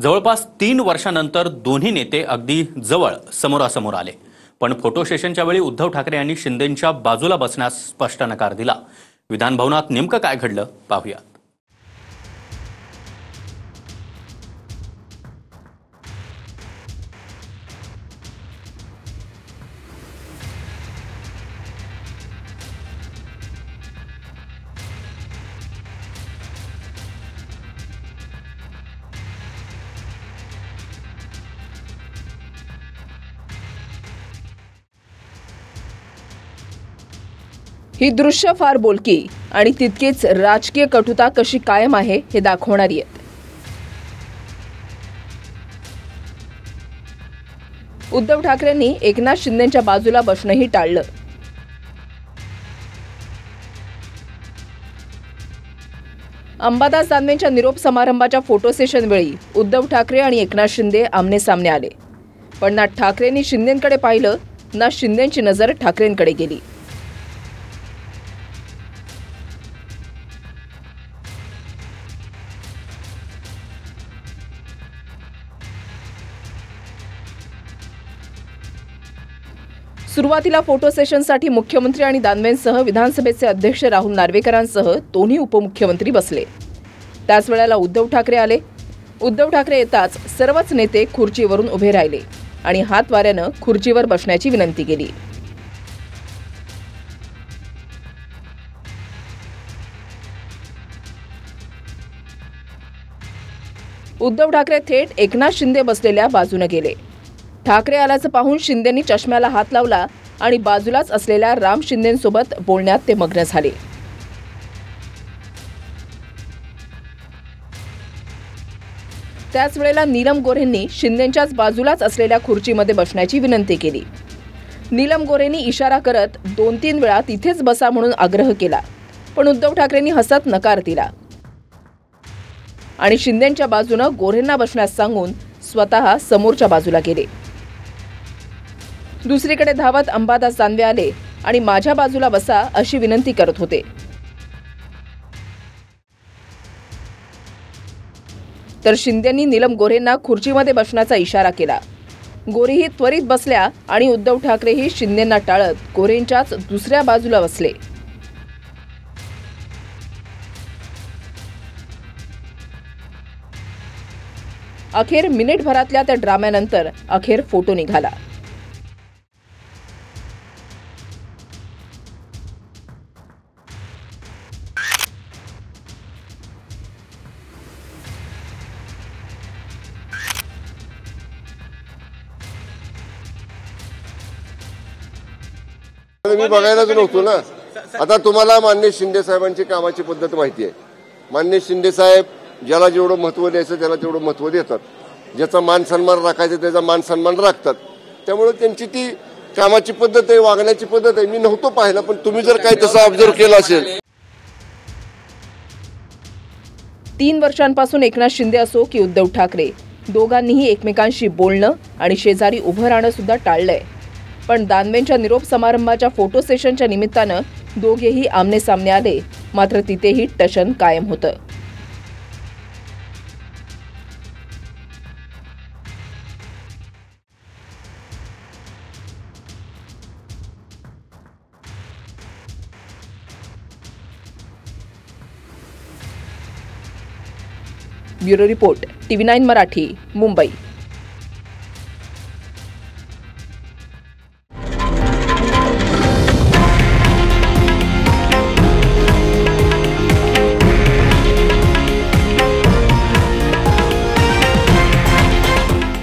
जवळपास 3 वर्षांनंतर दोन्ही नेते अगदी जवळ समोरासमोर आले। पण फोटो सेशनच्या वेळी उद्धव ठाकरे यांनी शिंदेंच्या बाजूला बसण्यास स्पष्ट नकार दिला। विधान भवनात नेमकं काय घडलं पाहूया। ही दृश्य फार बोलकी आणि तितकीच राजकीय कटुता कशी कायम आहे हे दाखवणारी आहेत। उद्धव ठाकरेंनी एकनाथ शिंदेंच्या बाजूला बसणंही टाळलं। अंबादास दानवेंच्या निरोप समारंभाच्या फोटो सेशन वेळी उद्धव ठाकरे आणि एकनाथ शिंदे आमने सामने आले, पण ना ठाकरेंनी शिंदेंकडे पाहिलं ना शिंदेंची नजर ठाकरेंकडे गेली। सुरुवातीला फोटो सेशनसाठी मुख्यमंत्री आणि दानवेंसह विधानसभेचे अध्यक्ष राहुल नार्वेकरांसह दोन्ही उपमुख्यमंत्री बसले। त्याच वेळेला उद्धव ठाकरे आले। उद्धव ठाकरे येताच सर्वच नेते खुर्चीवरून उभे राहिले आणि हातवाऱ्यानं खुर्चीवर बसण्याची विनंती केली। उद्धव ठाकरे थेट एकनाथ शिंदे बसलेल्या बाजूने गेले। ठाकरे आल्याचं पाहून शिंदेंनी चष्म्याला हात लावला आणि बाजूलाच असलेल्या राम शिंदेंसोबत बोलण्यात ते मग्न झाले। त्याच वेळेला नीलम गोऱ्हेंनी शिंदेंच्याच बाजूलाच असलेल्या खुर्चीमध्ये बसण्याची विनंती केली। नीलम गोऱ्हेंनी इशारा करत 2-3 वेळा तिथेच बसा म्हणून आग्रह केला, पण उद्धव ठाकरेंनी हसत नकार दिला आणि शिंदेंच्या बाजूने गोऱ्हेंना बसण्यास सांगून स्वतः समोरच्या बाजूला गेले। दुसरीकडे धावत अंबादास दानवे आले आणि माझ्या बाजूला बसा अशी विनंती करत होते। तर शिंदेंनी नीलम गोऱ्हेंना खुर्चीमध्ये बसण्याचा इशारा केला। गोरेही त्वरित बसल्या आणि उद्धव ठाकरेही शिंदेंना टाळत गोऱ्हेंच्याच दुसऱ्या बाजूला बसले। अखेर मिनिटभरातल्या त्या ड्राम्यानंतर अखेर फोटो निघाला। मी बघायलाच नव्हतो ना। आता तुम्हाला माननीय शिंदे साहेबांची कामाची पद्धत माहिती आहे। माननीय शिंदे साहेब ज्याला जेवढं महत्व द्यायचं त्याला तेवढं महत्व देतात, ज्याचा मान सन्मान राखायचा त्याचा मान सन्मान राखतात। त्यामुळे त्यांची ती कामाची पद्धत आहे, वागण्याची पद्धत आहे। मी नव्हतो पाहिला, पण तुम्ही जर काही तसं ऑब्झर्व केलं असेल। 3 वर्षांपासून एकनाथ शिंदे असो की उद्धव ठाकरे दोघांनीही एकमेकांशी बोलणं आणि शेजारी उभं राहणं सुद्धा टाळलंय। पण दानवेंच्या निरोप समारंभाच्या फोटो सेशनच्या निमित्तानं दोघेही आमने सामने आले, मात्र तिथेही टशन कायम होतं। Bureau report TV9 Marathi, Mumbai.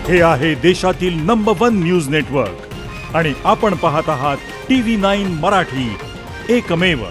हे आहे देशातील नंबर 1 न्यूज नेटवर्क आणि आपण पाहत आहात TV9 मराठी, एकमेव।